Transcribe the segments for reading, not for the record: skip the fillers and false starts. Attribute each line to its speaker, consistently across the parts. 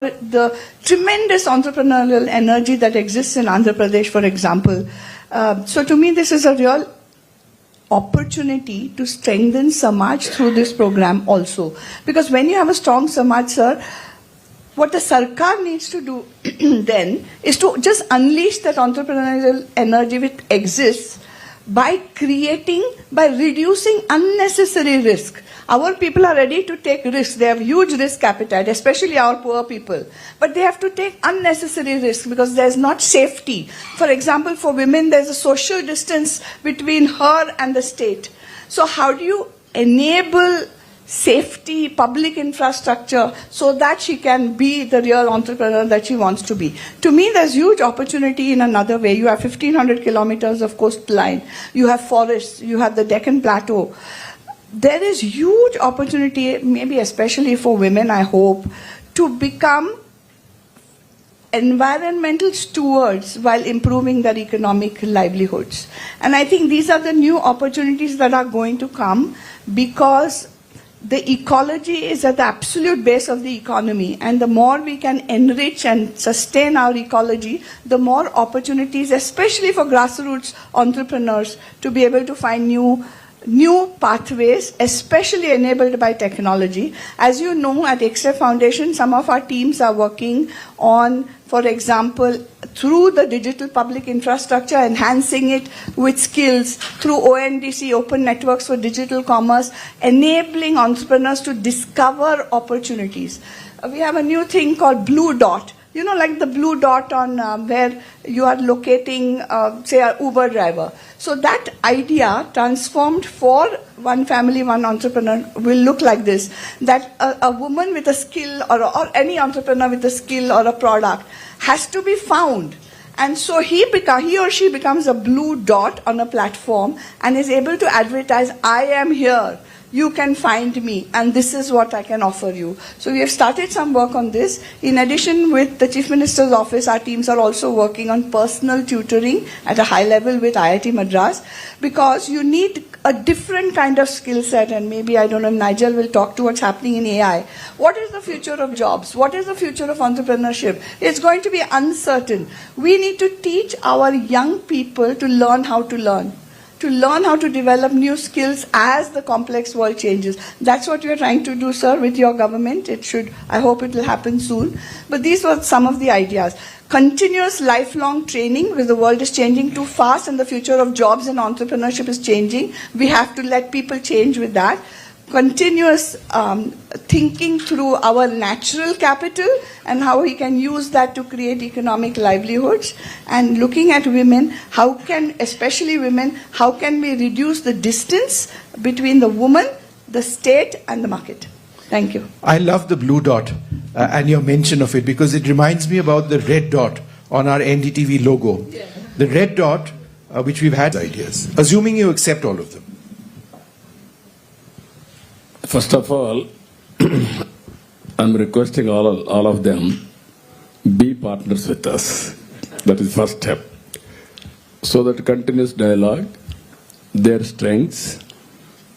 Speaker 1: the tremendous entrepreneurial energy that exists in Andhra Pradesh, for example. So to me, this is a real opportunity to strengthen Samaj through this program also. Because when you have a strong Samaj, sir, what the Sarkar needs to do then is to just unleash that entrepreneurial energy which exists by reducing unnecessary risk. Our people are ready to take risks. They have huge risk appetite, especially our poor people. But they have to take unnecessary risks because there's not safety. For example, for women, there's a social distance between her and the state. So how do you enable safety, public infrastructure, so that she can be the real entrepreneur that she wants to be? To me, there's huge opportunity in another way. You have 1,500 kilometers of coastline. You have forests. You have the Deccan Plateau. There is huge opportunity, maybe especially for women, I hope, to become environmental stewards while improving their economic livelihoods. And I think these are the new opportunities that are going to come because the ecology is at the absolute base of the economy, and the more we can enrich and sustain our ecology, the more opportunities, especially for grassroots entrepreneurs, to be able to find new pathways, especially enabled by technology. As you know, at XF Foundation, some of our teams are working on, for example, through the digital public infrastructure, enhancing it with skills, through ONDC, Open Networks for Digital Commerce, enabling entrepreneurs to discover opportunities. We have a new thing called Blue Dot. You know, like the blue dot on where you are locating, say, an Uber driver. So that idea transformed for one family, one entrepreneur will look like this, that a woman with a skill or any entrepreneur with a skill or a product has to be found. And so he or she becomes a blue dot on a platform and is able to advertise, I am here. You can find me, and this is what I can offer you. So we have started some work on this. In addition, with the Chief Minister's Office, our teams are also working on personal tutoring at a high level with IIT Madras, because you need a different kind of skill set, and maybe, I don't know, Nigel will talk to what's happening in AI. What is the future of jobs? What is the future of entrepreneurship? It's going to be uncertain. We need to teach our young people to learn how to learn. To learn how to develop new skills as the complex world changes. That's what you're trying to do, sir, with your government. I hope it will happen soon. But these were some of the ideas. Continuous lifelong training, because the world is changing too fast and the future of jobs and entrepreneurship is changing. We have to let people change with that. Continuous thinking through our natural capital and how we can use that to create economic livelihoods, and looking at women, especially women, how can we reduce the distance between the woman, the state and the market. Thank you.
Speaker 2: I love the blue dot and your mention of it, because it reminds me about the red dot on our NDTV logo. Yeah. The red dot, which we've had ideas. Assuming you accept all of them.
Speaker 3: First of all, I'm requesting all of them, be partners with us. That is first step. So that continuous dialogue, their strengths,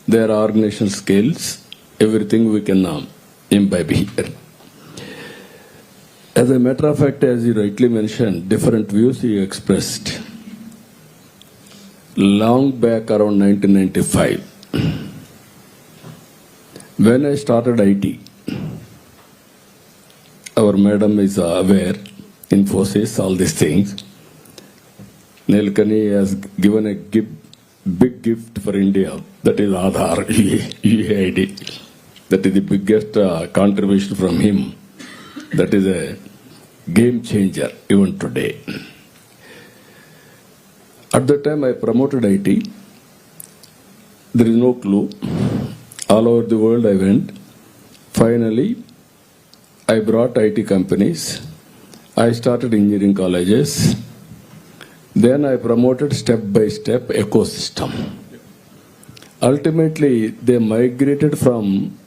Speaker 3: their organization skills, everything we can imbibe here. As a matter of fact, as you rightly mentioned, different views you expressed. Long back around 1995, when I started IT, our madam is aware, Infosys, all these things. Nilkani has given a big gift for India, that is Aadhaar, UAID. That is the biggest contribution from him. That is a game changer even today. At the time I promoted IT, there is no clue. All over the world I went. Finally, I brought IT companies. I started engineering colleges. Then I promoted step-by-step ecosystem. Ultimately, they migrated from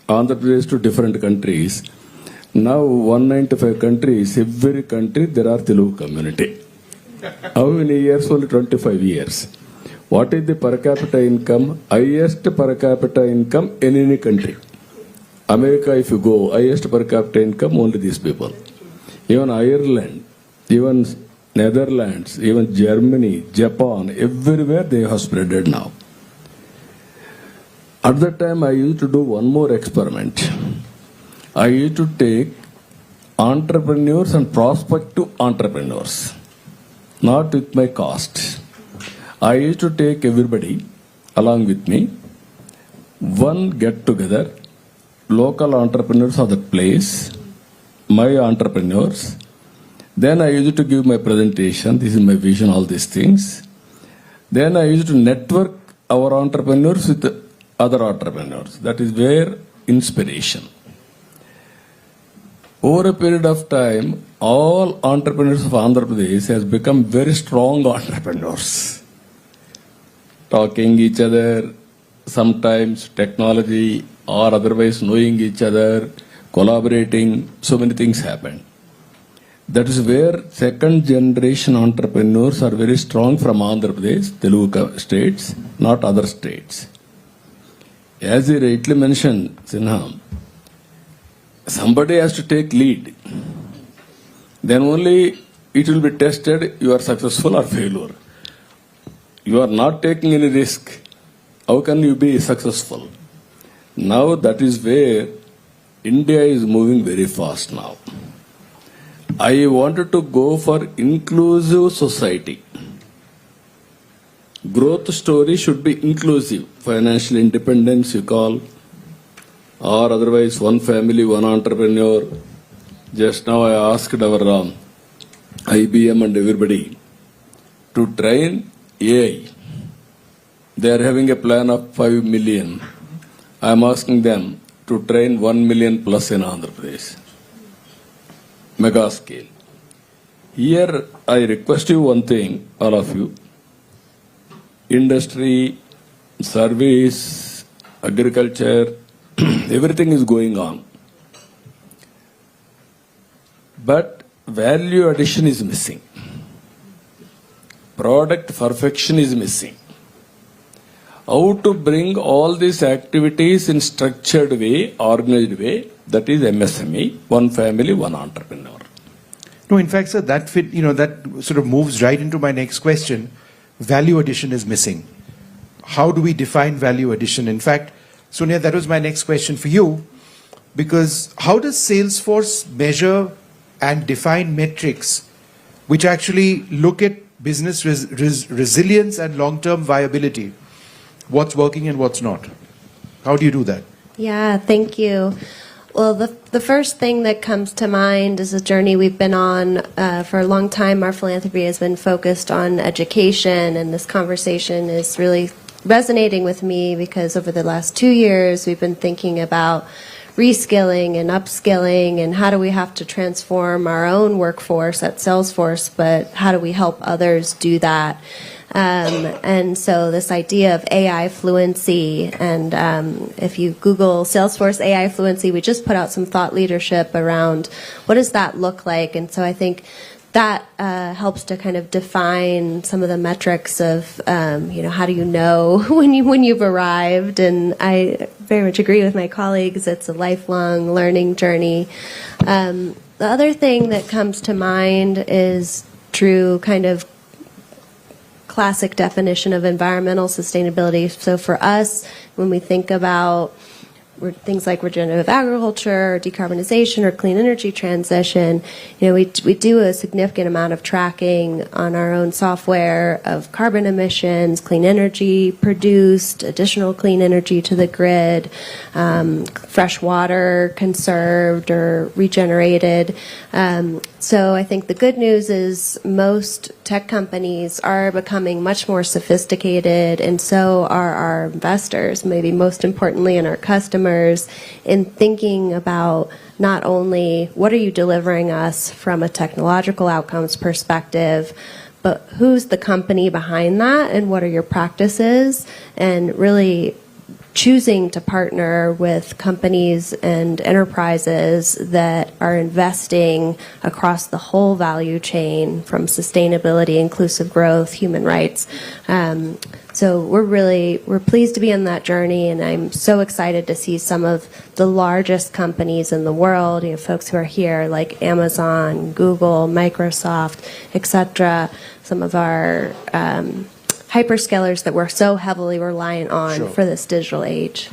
Speaker 3: Andhra Pradesh to different countries. Now, 195 countries, every country there are Telugu community. How many years? Only 25 years. What is the per capita income? Highest per capita income in any country. America, if you go, highest per capita income, only these people. Even Ireland, even Netherlands, even Germany, Japan, everywhere they have spreaded now. At that time, I used to do one more experiment. I used to take entrepreneurs and prospective entrepreneurs, not with my cost. I used to take everybody along with me, one get together, local entrepreneurs of the place, my entrepreneurs. Then I used to give my presentation, this is my vision, all these things. Then I used to network our entrepreneurs with other entrepreneurs. That is where inspiration. Over a period of time, all entrepreneurs of Andhra Pradesh has become very strong entrepreneurs. Talking each other, sometimes technology or otherwise knowing each other, collaborating, so many things happen. That is where second generation entrepreneurs are very strong from Andhra Pradesh, Telugu states, not other states. As he rightly mentioned, Sinha, somebody has to take lead. Then only it will be tested, you are successful or failure. You are not taking any risk. How can you be successful? Now that is where India is moving very fast now. I wanted to go for inclusive society. Growth story should be inclusive. Financial independence you call, or otherwise one family, one entrepreneur. Just now I asked our IBM and everybody to train AI. They are having a plan of 5 million. I am asking them to train 1 million plus in Andhra Pradesh. Mega scale. Here I request you one thing, all of you. Industry, service, agriculture, everything is going on. But value addition is missing. Product perfection is missing. How to bring all these activities in structured way, organized way, that is MSME, one family, one entrepreneur.
Speaker 2: No, in fact, sir, that sort of moves right into my next question. Value addition is missing. How do we define value addition? In fact, Sonia, that was my next question for you, because how does Salesforce measure and define metrics which actually look at business resilience and long-term viability? What's working and what's not? How do you do that?
Speaker 4: Yeah, thank you. Well, the first thing that comes to mind is a journey we've been on for a long time. Our philanthropy has been focused on education, and this conversation is really resonating with me because over the last 2 years, we've been thinking about reskilling and upskilling and how do we have to transform our own workforce at Salesforce, but how do we help others do that? And so this idea of AI fluency, and if you Google Salesforce AI fluency, we just put out some thought leadership around what does that look like. And so I think that helps to kind of define some of the metrics of, how do you know when you've arrived? And I very much agree with my colleagues. It's a lifelong learning journey. The other thing that comes to mind is true kind of classic definition of environmental sustainability. So for us, when we think about things like regenerative agriculture, or decarbonization, or clean energy transition, we do a significant amount of tracking on our own software of carbon emissions, clean energy produced, additional clean energy to the grid, fresh water conserved or regenerated. So I think the good news is most tech companies are becoming much more sophisticated, and so are our investors, maybe most importantly, and our customers, in thinking about not only what are you delivering us from a technological outcomes perspective, but who's the company behind that and what are your practices, and really choosing to partner with companies and enterprises that are investing across the whole value chain from sustainability, inclusive growth, human rights. So we're pleased to be on that journey, and I'm so excited to see some of the largest companies in the world, folks who are here like Amazon, Google, Microsoft, etc. Some of our hyperscalers that we're so heavily reliant on
Speaker 2: Sure.
Speaker 4: for this digital age.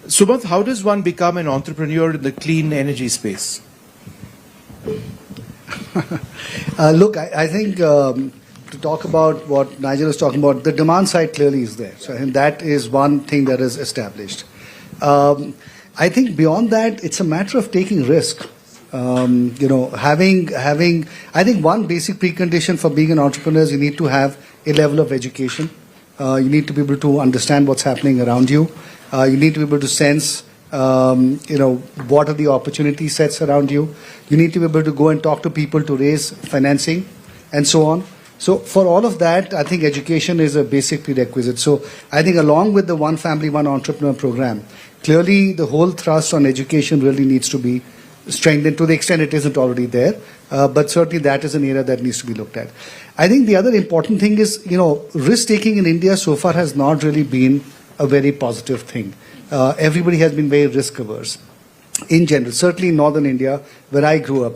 Speaker 2: Sumanth, how does one become an entrepreneur in the clean energy space?
Speaker 5: Look, I think to talk about what Nigel was talking about, the demand side clearly is there. So I think that is one thing that is established. I think beyond that, it's a matter of taking risk. Having I think one basic precondition for being an entrepreneur is you need to have a level of education. You need to be able to understand what's happening around you. You need to be able to sense, what are the opportunity sets around you. You need to be able to go and talk to people to raise financing and so on. So for all of that, I think education is a basic prerequisite. So I think along with the One Family, One Entrepreneur program, clearly the whole thrust on education really needs to be strengthened to the extent it isn't already there. But certainly that is an area that needs to be looked at. I think the other important thing is, risk-taking in India so far has not really been a very positive thing. Everybody has been very risk-averse in general, certainly in northern India, where I grew up.